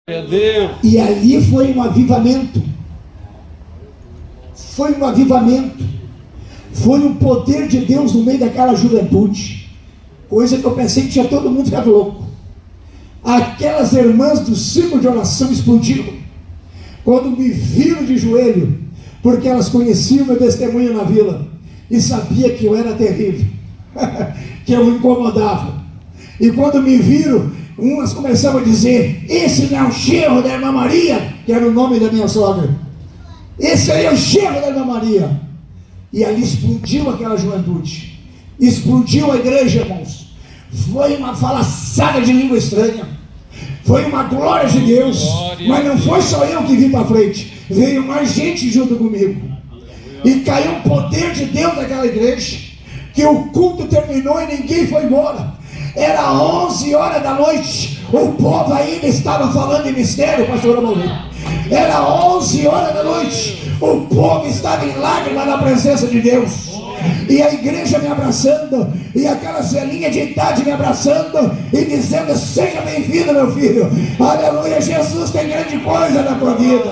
Meu Deus. E ali foi um avivamento. Foi um avivamento. Foi um poder de Deus no meio daquela juventude. Coisa que eu pensei que tinha todo mundo ficado louco. Aquelas irmãs do círculo de oração explodiram quando me viram de joelho, porque elas conheciam meu testemunho na vila e sabia que eu era terrível, que eu incomodava. E quando me viram, umas começavam a dizer: esse não é o genro da irmã Maria, que era o nome da minha sogra. Esse aí é o genro da irmã Maria. E ali explodiu aquela juventude, explodiu a igreja, irmãos. Foi uma falaçada de língua estranha, foi uma glória de Deus. Mas não foi só eu que vim para frente, veio mais gente junto comigo. E caiu um poder de Deus naquela igreja, que o culto terminou e ninguém foi embora. Era 11 horas da noite, o povo ainda estava falando em mistério, pastor Amaury. Era 11 horas da noite, o povo estava em lágrimas na presença de Deus. E a igreja me abraçando, e aquela velhinha de idade me abraçando e dizendo: seja bem-vindo, meu filho, aleluia, Jesus tem grande coisa na tua vida.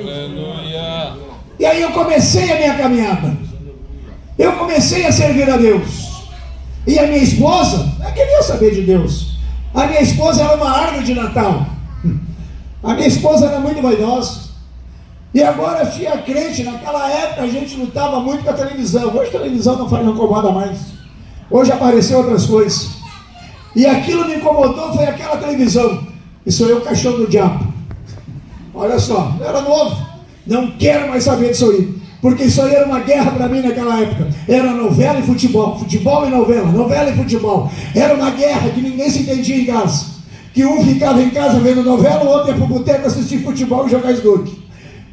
Aleluia. E aí eu comecei a minha caminhada, eu comecei a servir a Deus. E a minha esposa, eu queria saber de Deus. A minha esposa era uma árvore de Natal. A minha esposa era muito vaidosa. E agora tinha crente. Naquela época a gente lutava muito com a televisão. Hoje a televisão não incomoda mais. Hoje apareceu outras coisas. E aquilo me incomodou, foi aquela televisão. Isso aí é o caixão do diabo. Olha só, eu era novo, não quero mais saber disso aí, porque isso aí era uma guerra para mim naquela época. Era novela e futebol, futebol e novela, novela e futebol. Era uma guerra que ninguém se entendia em casa, que um ficava em casa vendo novela, o outro ia para o boteco assistir futebol e jogar snooker.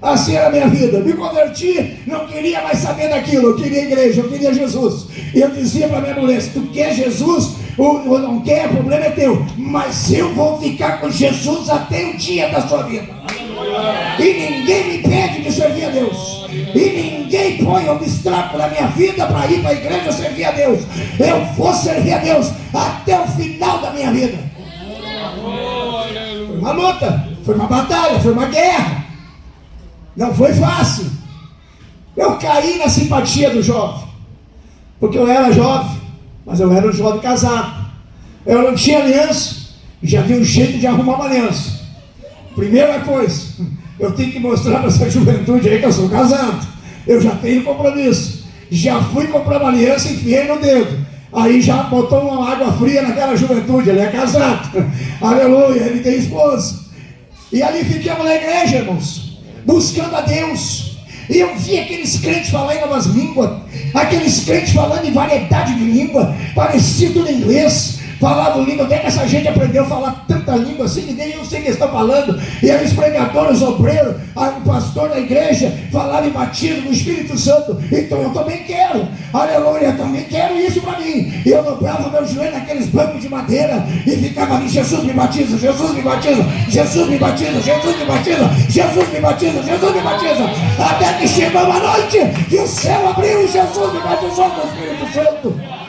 Assim era a minha vida. Me converti, não queria mais saber daquilo. Eu queria igreja, eu queria Jesus. E eu dizia para minha mulher: se tu quer Jesus ou não quer, o problema é teu, mas eu vou ficar com Jesus até o dia da sua vida. E ninguém me impede de servir a Deus, e ninguém põe obstáculo na minha vida para ir para a igreja servir a Deus. Eu vou servir a Deus até o final da minha vida. Foi uma luta, foi uma batalha, foi uma guerra. Não foi fácil. Eu caí na simpatia do jovem, porque eu era jovem, mas eu era um jovem casado. Eu não tinha aliança, e já vi um jeito de arrumar uma aliança. Primeira coisa, eu tenho que mostrar para essa juventude aí que eu sou casado. Eu já tenho compromisso. Já fui comprar uma aliança e enfiei no dedo. Aí já botou uma água fria naquela juventude. Ele é casado. Aleluia, ele tem esposa. E ali ficamos na igreja, irmãos, buscando a Deus. E eu vi aqueles crentes falando em novas línguas, aqueles crentes falando em variedade de língua, parecia tudo em inglês. Falavam língua. Onde é que essa gente aprendeu a falar tanta língua assim que nem eu sei o que estão falando? E aí os pregadores, os obreiros, o pastor da igreja falaram em batismo no Espírito Santo. Então eu também quero, aleluia, eu também quero isso para mim. E eu dobrava meu joelho naqueles bancos de madeira e ficava ali: Jesus me batiza, Jesus me batiza, Jesus me batiza, Jesus me batiza, Jesus me batiza, Jesus me batiza. Até que chegou uma noite e o céu abriu e Jesus me batizou com o Espírito Santo.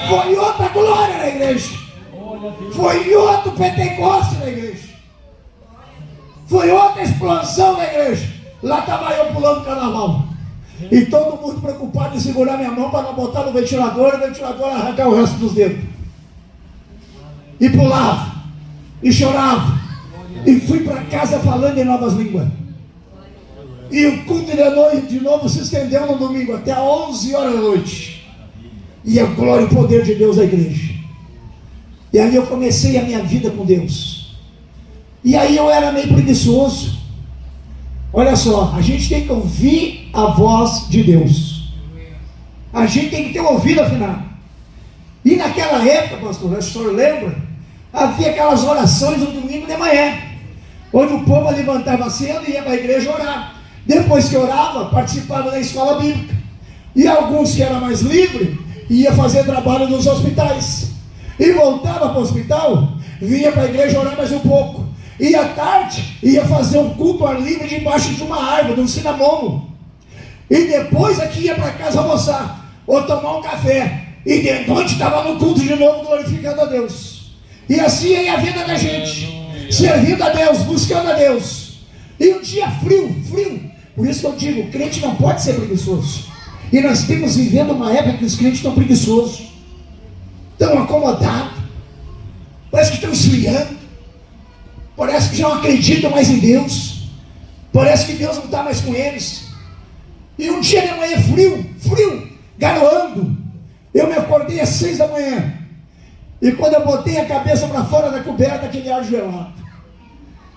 Foi outra glória na igreja, foi outro Pentecoste na igreja, foi outra explosão na igreja. Lá estava eu pulando carnaval, e todo mundo preocupado em segurar minha mão para não botar no ventilador, e o ventilador arrancar o resto dos dedos. E pulava, e chorava, e fui para casa falando em novas línguas. E o culto de noite de novo se estendeu no domingo até 11 horas da noite. E a glória e o poder de Deus na igreja. E aí eu comecei a minha vida com Deus. E aí eu era meio preguiçoso. Olha só, a gente tem que ouvir a voz de Deus. A gente tem que ter ouvido afinal. E naquela época, pastor, o senhor lembra? Havia aquelas orações no domingo de manhã, onde o povo levantava cedo e ia para a igreja orar. Depois que orava, participava da escola bíblica. E alguns que eram mais livres, ia fazer trabalho nos hospitais, e voltava para o hospital, vinha para a igreja orar mais um pouco, e à tarde ia fazer um culto ao ar livre debaixo de uma árvore, de um cinamomo, e depois aqui ia para casa almoçar, ou tomar um café, e de noite estava no culto de novo glorificando a Deus. E assim é a vida da gente. servindo a Deus, buscando a Deus. E um dia frio. Por isso que eu digo, o crente não pode ser preguiçoso. E nós estamos vivendo uma época que os crentes estão preguiçosos, estão acomodados, parece que estão esfriando, parece que já não acreditam mais em Deus, parece que Deus não está mais com eles. E um dia de manhã frio, garoando, eu me acordei às 6 da manhã, e quando eu botei a cabeça para fora da coberta, aquele ar gelado.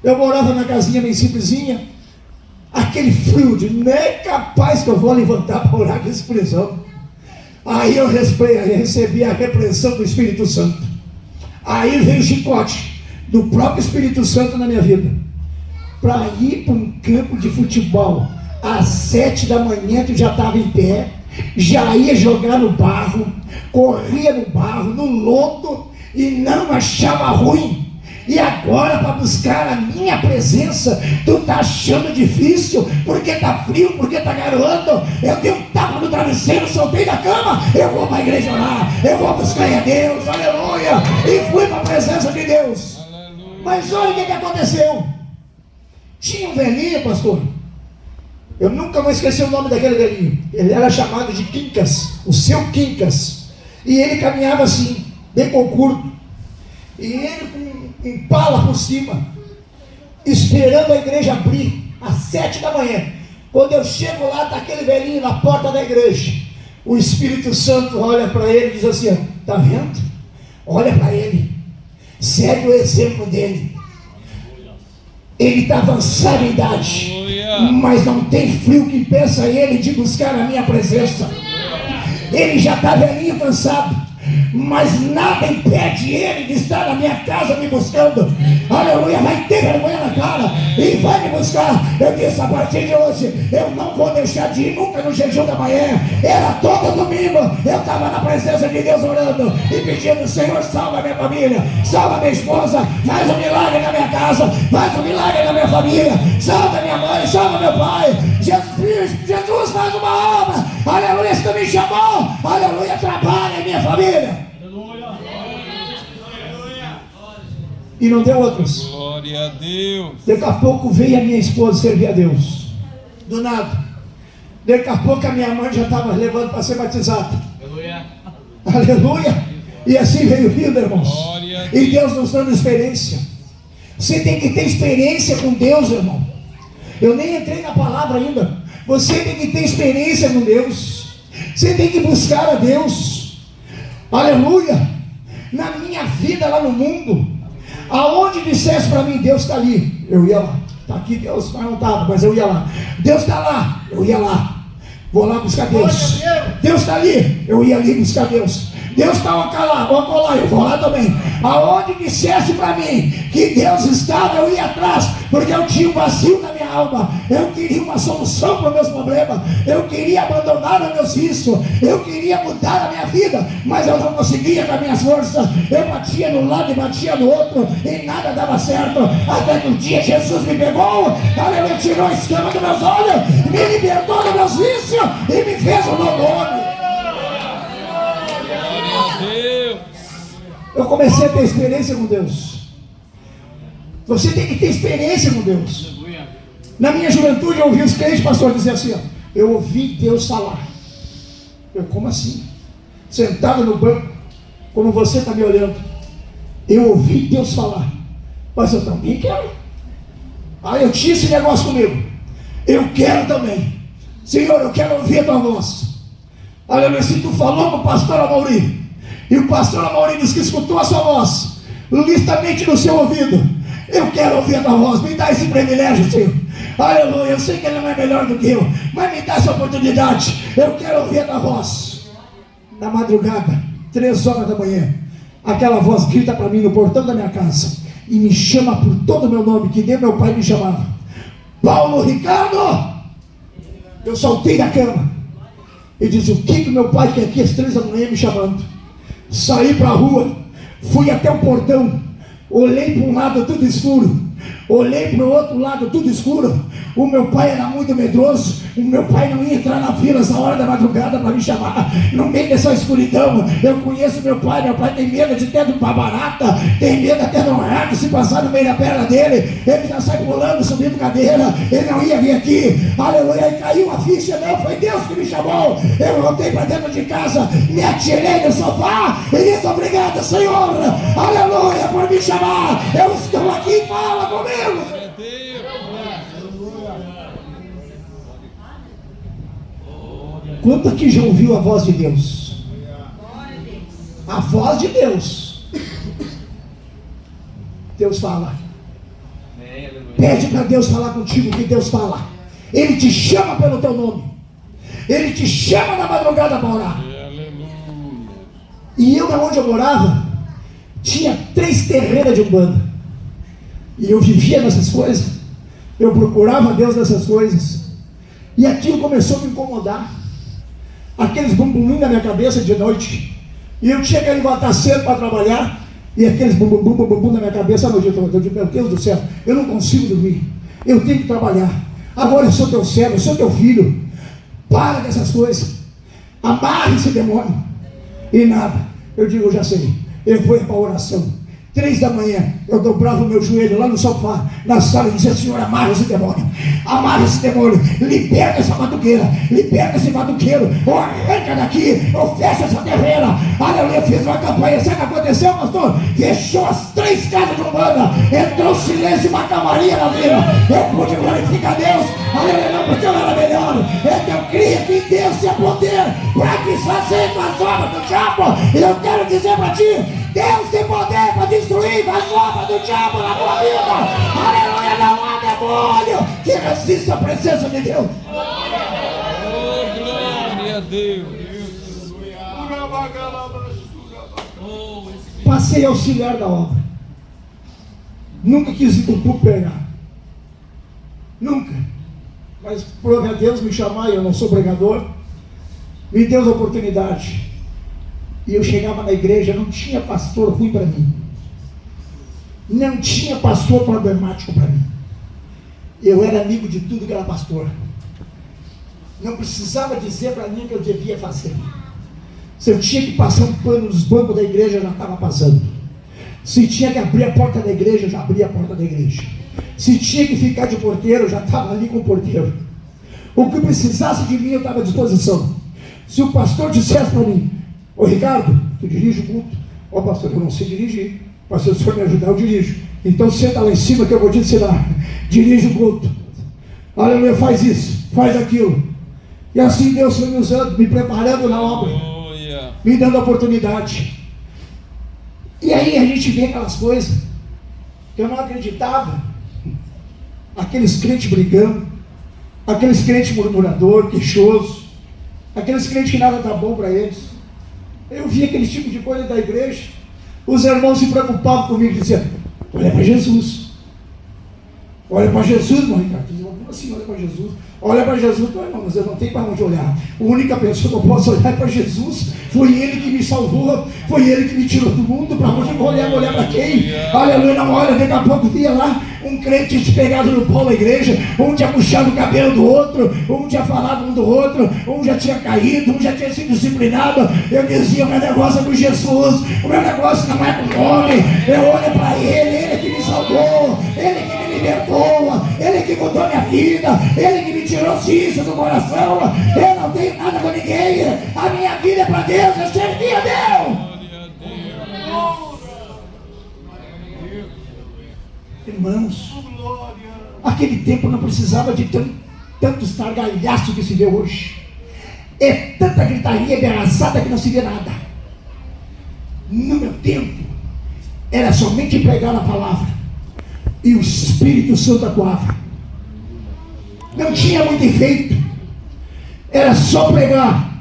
Eu morava na casinha bem simplesinha, aquele frio de nem é capaz que eu vou levantar para orar com essa prisão. Aí eu recebi a repreensão do Espírito Santo. Aí veio o chicote do próprio Espírito Santo na minha vida, para ir para um campo de futebol às 7 da manhã, que já estava em pé, já ia jogar no barro, corria no barro, no lodo, e não achava ruim. E agora, para buscar a minha presença, tu está achando difícil, porque está frio, porque está garoando. Eu dei um tapa no travesseiro, soltei da cama, eu vou para a igreja orar, eu vou buscar a Deus, aleluia, e fui para a presença de Deus. Aleluia. Mas olha o que aconteceu. Tinha um velhinho, pastor, eu nunca vou esquecer o nome daquele velhinho. Ele era chamado de Quincas, o seu Quincas, e ele caminhava assim, bem curto, e ele com impala por cima, esperando a igreja abrir às 7 da manhã. Quando eu chego lá, está aquele velhinho na porta da igreja. O Espírito Santo olha para ele e diz assim: está vendo? Olha para ele, segue o exemplo dele. Ele está avançado em idade, mas não tem frio que impeça ele de buscar a minha presença. Ele já está velhinho, cansado, mas nada impede ele de estar na minha casa me buscando. Aleluia, vai ter vergonha na cara e vai me buscar. Eu disse: a partir de hoje eu não vou deixar de ir nunca no jejum da manhã. Era todo domingo, eu estava na presença de Deus orando e pedindo: Senhor, salva minha família, salva minha esposa, faz um milagre na minha casa, faz um milagre na minha família, salva minha mãe, salva meu pai. Jesus faz uma obra, aleluia, se tu me chamou, aleluia, trabalha em minha família. E não deu outros. Glória a Deus. Daqui a pouco veio a minha esposa servir a Deus, do nada. Daqui a pouco a minha mãe já estava levando para ser batizada. Aleluia. Aleluia. E assim veio vida, irmãos. E Deus nos dando experiência. Você tem que ter experiência com Deus, irmão. Eu nem entrei na palavra ainda. Você tem que ter experiência com Deus. Você tem que buscar a Deus. Aleluia. Na minha vida lá no mundo, aonde dissesse para mim: Deus está ali, eu ia lá. Está aqui Deus, mas não estava, mas eu ia lá. Deus está lá, eu ia lá. Vou lá buscar Deus. Deus está ali, eu ia ali buscar Deus. Deus está lá, eu vou lá também. Aonde dissesse para mim que Deus estava, eu ia atrás, porque eu tinha um vazio na minha alma. Eu queria uma solução para os meus problemas. Eu queria abandonar os meus vícios. Eu queria mudar a minha vida, mas eu não conseguia com as minhas forças. Eu batia no lado e batia no outro, e nada dava certo. Até que um dia Jesus me pegou, aleluia, tirou a escama dos meus olhos, me libertou dos meus vícios e me fez um novo homem. Eu comecei a ter experiência com Deus. Você tem que ter experiência com Deus. Na minha juventude eu ouvi os crentes, pastor, dizer assim: eu ouvi Deus falar. Eu, como assim? Sentado no banco, como você está me olhando, eu ouvi Deus falar, mas eu também quero. Eu tinha esse negócio comigo. Eu quero também. Senhor, eu quero ouvir a tua voz. Aleluia, se tu falou para o pastor Amaury, e o pastor Amaury diz que escutou a sua voz listamente no seu ouvido, eu quero ouvir a tua voz. Me dá esse privilégio, Senhor. Aleluia, eu sei que ele não é melhor do que eu, mas me dá essa oportunidade. Eu quero ouvir a tua voz. Na madrugada, 3 horas da manhã, aquela voz grita para mim no portão da minha casa e me chama por todo o meu nome, que nem meu pai me chamava: Paulo Ricardo. Eu saltei da cama e disse: o que meu pai quer aqui às 3 da manhã me chamando? Saí para a rua, fui até o portão, olhei para um lado tudo escuro, Olhei para o outro lado, tudo escuro. O meu pai era muito medroso. O meu pai não ia entrar na fila essa hora da madrugada para me chamar. No meio dessa escuridão, eu conheço meu pai. Meu pai tem medo de ter uma barata, tem medo até de um rato. Se passar no meio da perna dele, ele já sai pulando, subindo cadeira. Ele não ia vir aqui. Aleluia. E caiu a ficha. Não, foi Deus que me chamou. Eu voltei para dentro de casa, me atirei no sofá e disse: obrigado, Senhor. Aleluia, por me chamar. Eu estou aqui, fala comigo. Quanto aqui já ouviu a voz de Deus? A voz de Deus. Deus fala. Pede para Deus falar contigo o que Deus fala. Ele te chama pelo teu nome. Ele te chama na madrugada para orar. E eu, onde eu morava, tinha 3 terreiras de Umbanda. E eu vivia nessas coisas. Eu procurava Deus nessas coisas. E aquilo começou a me incomodar. Aqueles bumbum na minha cabeça de noite. E eu tinha que levantar cedo para trabalhar. E aqueles bumbum na minha cabeça à noite. Eu digo: meu Deus do céu, eu não consigo dormir. Eu tenho que trabalhar. Agora eu sou teu servo, eu sou teu filho. Para dessas coisas. Amarre esse demônio. E nada. Eu digo: eu já sei. Eu fui para a oração. 3 da manhã, eu dobrava o meu joelho lá no sofá, na sala, e dizia: Senhor, amarra esse demônio, liberta essa batuqueira, liberta esse batuqueiro, ou arranca daqui, ou fecha essa terreira. Aleluia. Eu fiz uma campanha, sabe o que aconteceu, pastor? Fechou as 3 casas de Umbanda, entrou silêncio e uma camaria na vida. Eu pude glorificar Deus, aleluia, não porque eu era melhor, é que eu cria que em Deus tinha poder para desfazer com as obras do diabo. E eu quero dizer para ti: Deus tem poder para destruir as obras do diabo na tua vida. Aleluia. Não há demônio que resista a presença de Deus. Oh, glória a Deus. Passei auxiliar da obra. Nunca quis ir para o púlpito pregar. Nunca. Mas por a Deus me chamar, e eu não sou pregador, me deu a oportunidade. E eu chegava na igreja, não tinha pastor ruim para mim. Não tinha pastor problemático para mim. Eu era amigo de tudo que era pastor. Não precisava dizer para mim o que eu devia fazer. Se eu tinha que passar um pano nos bancos da igreja, eu já estava passando. Se tinha que abrir a porta da igreja, eu já abria a porta da igreja. Se tinha que ficar de porteiro, eu já estava ali com o porteiro. O que precisasse de mim, eu estava à disposição. Se o pastor dissesse para mim: ô Ricardo, tu dirige o culto? Ó pastor, eu não sei dirigir. Pastor, se o senhor me ajudar, eu dirijo. Então senta lá em cima que eu vou te ensinar. Dirige o culto. Aleluia, faz isso, faz aquilo. E assim Deus foi me usando, me preparando na obra, me dando a oportunidade. E aí a gente vê aquelas coisas que eu não acreditava. Aqueles crentes brigando, aqueles crentes murmurador, queixoso, aqueles crentes que nada está bom para eles. Eu via aquele tipo de coisa da igreja. Os irmãos se preocupavam comigo, diziam: olha para Jesus. Olha para Jesus, meu Ricardo. Eu dizia: como assim, olha para Jesus? Olha para Jesus. Não, irmão, mas eu não tenho para onde olhar. A única pessoa que eu posso olhar é para Jesus. Foi Ele que me salvou. Foi Ele que me tirou do mundo. Para onde eu vou olhar? Olhar para quem? Aleluia, não olha. Daqui a pouco vinha lá um crente despegado no pau da igreja. Um tinha puxado o cabelo do outro. Um tinha falado um do outro. Um já tinha caído. Um já tinha sido disciplinado. Eu dizia: o meu negócio é com Jesus. O meu negócio não é com o homem. Eu olho para Ele. Ele que me salvou. Ele que me libertou. Ele que mudou minha vida. Ele que me tirou isso do coração. Eu não tenho nada com ninguém. A minha vida é para Deus. Eu servi a Deus. Irmãos, aquele tempo não precisava de tanto estargalhaço que se vê hoje. É tanta gritaria ameaçada que não se vê nada. No meu tempo era somente pregar a palavra e o Espírito Santo atuava. Não tinha muito efeito. Era só pregar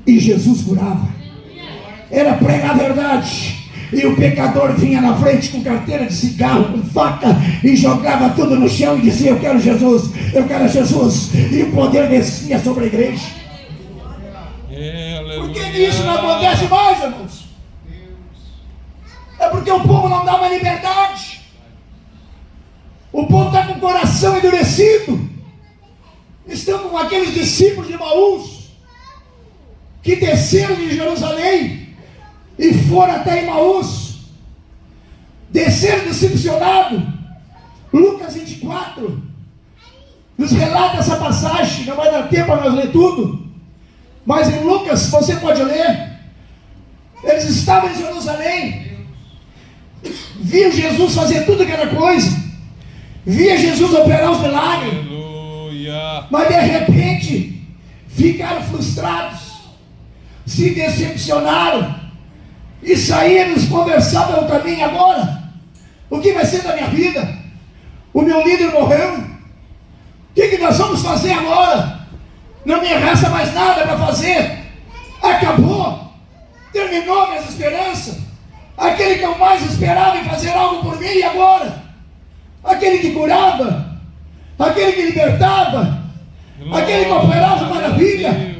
e Jesus curava. Era pregar a verdade e o pecador vinha na frente com carteira de cigarro, com faca, e jogava tudo no chão e dizia: eu quero Jesus, eu quero Jesus. E o poder descia sobre a igreja. Por que isso não acontece mais, irmãos? É porque o povo não dá uma liberdade. O povo está com o coração endurecido. Estão como aqueles discípulos de Emaús, que desceram de Jerusalém e foram até Emaús. Desceram decepcionados. Lucas 24 nos relata essa passagem. Não vai dar tempo para nós ler tudo, mas em Lucas você pode ler. Eles estavam em Jerusalém, viam Jesus fazer tudo aquela coisa, via Jesus operar os milagres. Aleluia. Mas de repente ficaram frustrados, se decepcionaram e saíram conversar pelo caminho. Agora, o que vai ser da minha vida? O meu líder morreu. O que nós vamos fazer agora? Não me resta mais nada para fazer. Acabou. Terminou minhas esperanças. Aquele que eu mais esperava em fazer algo por mim, e agora? Aquele que curava, aquele que libertava, aquele que operava maravilha,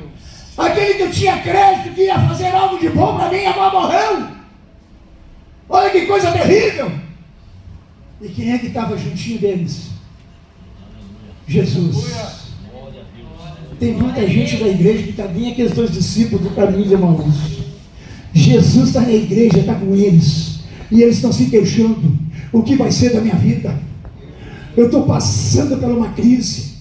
aquele que eu tinha crédito que ia fazer algo de bom para mim, agora morreu. Olha que coisa terrível. E quem é que estava juntinho deles? Jesus. Tem muita gente da igreja que está bem aqueles dois discípulos do caminho de Emaús. Jesus está na igreja, está com eles, e eles estão se queixando: o que vai ser da minha vida? Eu estou passando por uma crise,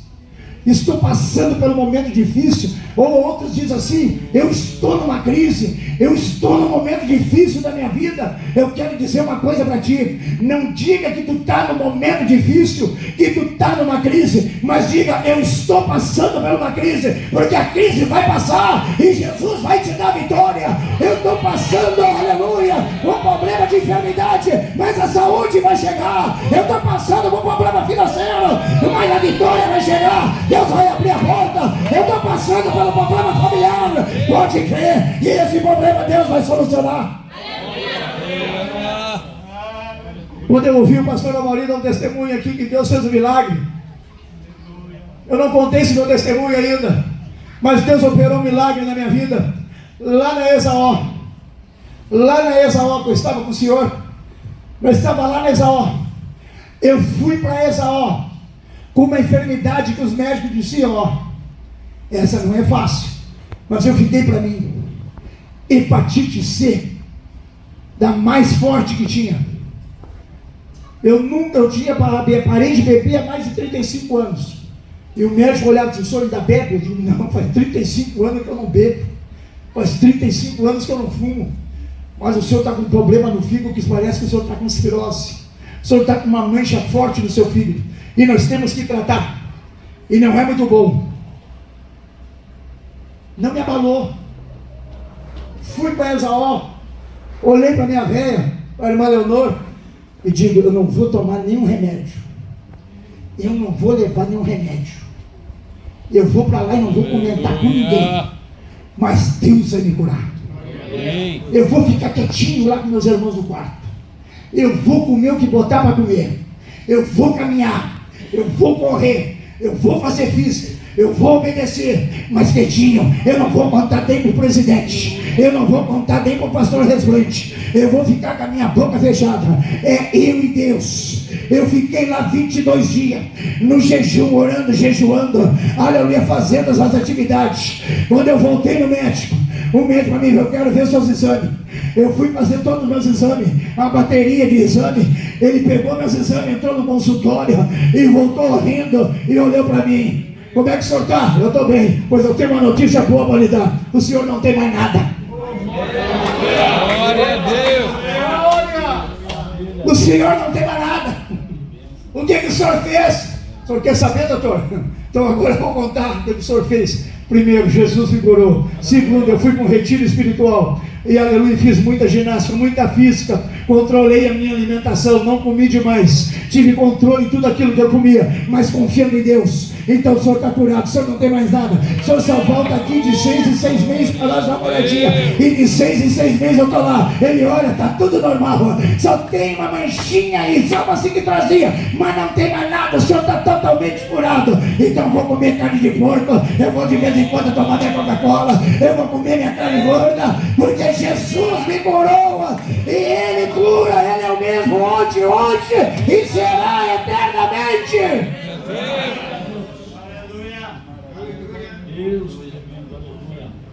estou passando por um momento difícil. Ou outros dizem assim: eu estou numa crise, eu estou num momento difícil da minha vida. Eu quero dizer uma coisa para ti: não diga que tu está num momento difícil, que tu está numa crise, mas diga: eu estou passando por uma crise, porque a crise vai passar e Jesus vai te dar vitória. Eu estou passando, aleluia, um problema de enfermidade, mas a saúde vai chegar. Eu estou passando por um problema financeiro, mas a vitória vai chegar. Deus vai abrir a porta. Eu estou passando pelo problema familiar, pode crer que esse problema Deus vai solucionar. Quando eu ouvi o pastor Amaury dar um testemunho aqui que Deus fez um milagre, eu não contei esse meu testemunho ainda, mas Deus operou um milagre na minha vida, lá na Exaó, que eu estava com o senhor, eu estava lá na Exaó. Eu fui para Exaó com uma enfermidade que os médicos diziam: ó, essa não é fácil, mas eu fiquei para mim, hepatite C, da mais forte que tinha. Parei de beber há mais de 35 anos. E o médico olhava e disse: o senhor ainda bebe? Eu digo: não, faz 35 anos que eu não bebo, faz 35 anos que eu não fumo. Mas o senhor está com um problema no fígado que parece que o senhor está com cirrose. O senhor está com uma mancha forte no seu fígado, e nós temos que tratar, e não é muito bom. Não me abalou. Fui para Exaó, olhei para minha velha, para a irmã Leonor, e digo: eu não vou tomar nenhum remédio, eu não vou levar nenhum remédio, eu vou para lá e não vou comentar com ninguém, mas Deus vai me curar. Eu vou ficar quietinho lá com meus irmãos no quarto, eu vou comer o que botar para comer, eu vou caminhar, eu vou correr, eu vou fazer física, eu vou obedecer, mas quietinho. Eu não vou contar nem para o presidente, eu não vou contar nem para o pastor Resplante, eu vou ficar com a minha boca fechada. É eu e Deus. Eu fiquei lá 22 dias, no jejum, orando, jejuando, aleluia, fazendo as atividades. Quando eu voltei no médico, o médico para mim: eu quero ver seus exames. Eu fui fazer todos os meus exames, a bateria de exame. Ele pegou meus exames, entrou no consultório e voltou rindo e olhou para mim: como é que o senhor está? Eu estou bem. Pois eu tenho uma notícia boa para lhe dar: o senhor não tem mais nada. Glória a Deus. O senhor não tem mais nada. O que o senhor fez? O senhor quer saber, doutor? Então agora eu vou contar o que o senhor fez. Primeiro, Jesus me curou. Segundo, eu fui para um retiro espiritual e, aleluia, fiz muita ginástica, muita física, controlei a minha alimentação, não comi demais, tive controle em tudo aquilo que eu comia, mas confiando em Deus. Então o senhor está curado, o senhor não tem mais nada. O senhor só volta aqui de 6 em 6 meses para lá dar uma olhadinha, e de 6 em 6 meses eu estou lá. Ele olha, está tudo normal, só tem uma manchinha aí, só uma trazia, mas não tem mais nada. O senhor está totalmente curado. Então eu vou comer carne de porco, eu vou de vez em quando tomar minha Coca-Cola, eu vou comer minha carne gorda, porque Jesus me curou, e Ele cura. Ele é o mesmo ontem, hoje e será eternamente.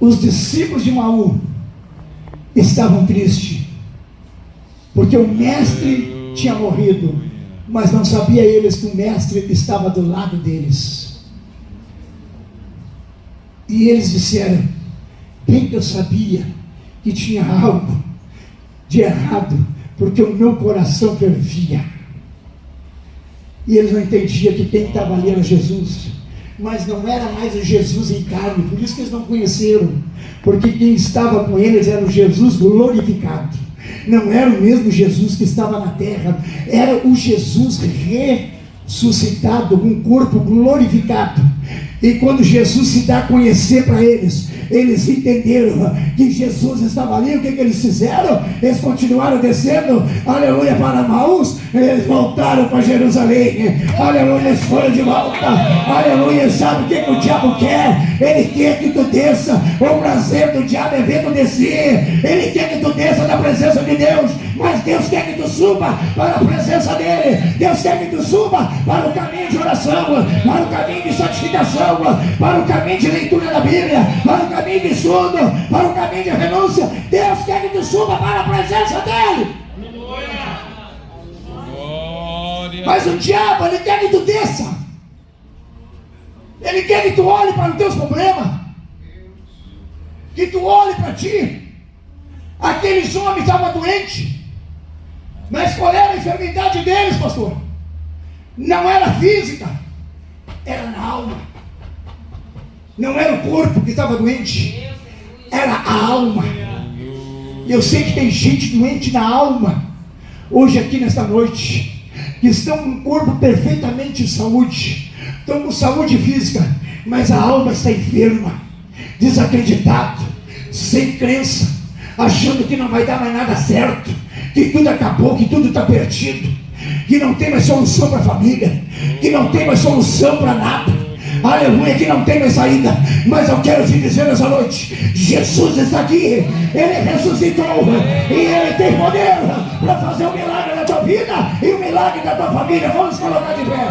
os discípulos de Emaús estavam tristes, porque o mestre tinha morrido, mas não sabia eles que o mestre estava do lado deles. E eles disseram: bem que eu sabia que tinha algo de errado, porque o meu coração fervia. E eles não entendiam que quem estava ali era Jesus, mas não era mais o Jesus em carne. Por isso que eles não conheceram, porque quem estava com eles era o Jesus glorificado. Não era o mesmo Jesus que estava na terra, era o Jesus ressuscitado, um corpo glorificado. E quando Jesus se dá a conhecer para eles, eles entenderam que Jesus estava ali. O que eles fizeram? Eles continuaram descendo, aleluia, para Emaús. Eles voltaram para Jerusalém, aleluia, eles foram de volta, aleluia. Sabe o que o diabo quer? Ele quer que tu desça. O prazer do diabo é ver tu descer. Ele quer que tu desça da presença de Deus, mas Deus quer que tu suba para a presença dele. Deus quer que tu suba para o caminho de oração, para o caminho de santificação, para o caminho de leitura da Bíblia, para o caminho de estudo, para o caminho de renúncia. Deus quer que tu suba para a presença dele. Mas o diabo, ele quer que tu desça. Ele quer que tu olhe para os teus problemas, que tu olhe para ti. Aqueles homens estavam doentes, mas qual era a enfermidade deles, pastor? Não era física, era na alma. Não era o corpo que estava doente, era a alma. E eu sei que tem gente doente na alma hoje aqui nesta noite, que estão com o corpo perfeitamente em saúde, estão com saúde física, mas a alma está enferma, desacreditado, sem crença, achando que não vai dar mais nada certo, que tudo acabou, que tudo está perdido, que não tem mais solução para a família, que não tem mais solução para nada, aleluia, que não tem mais saída. Mas eu quero te dizer nessa noite: Jesus está aqui, Ele ressuscitou, e Ele tem poder para fazer o milagre da tua vida e o milagre da tua família. Vamos colocar de pé.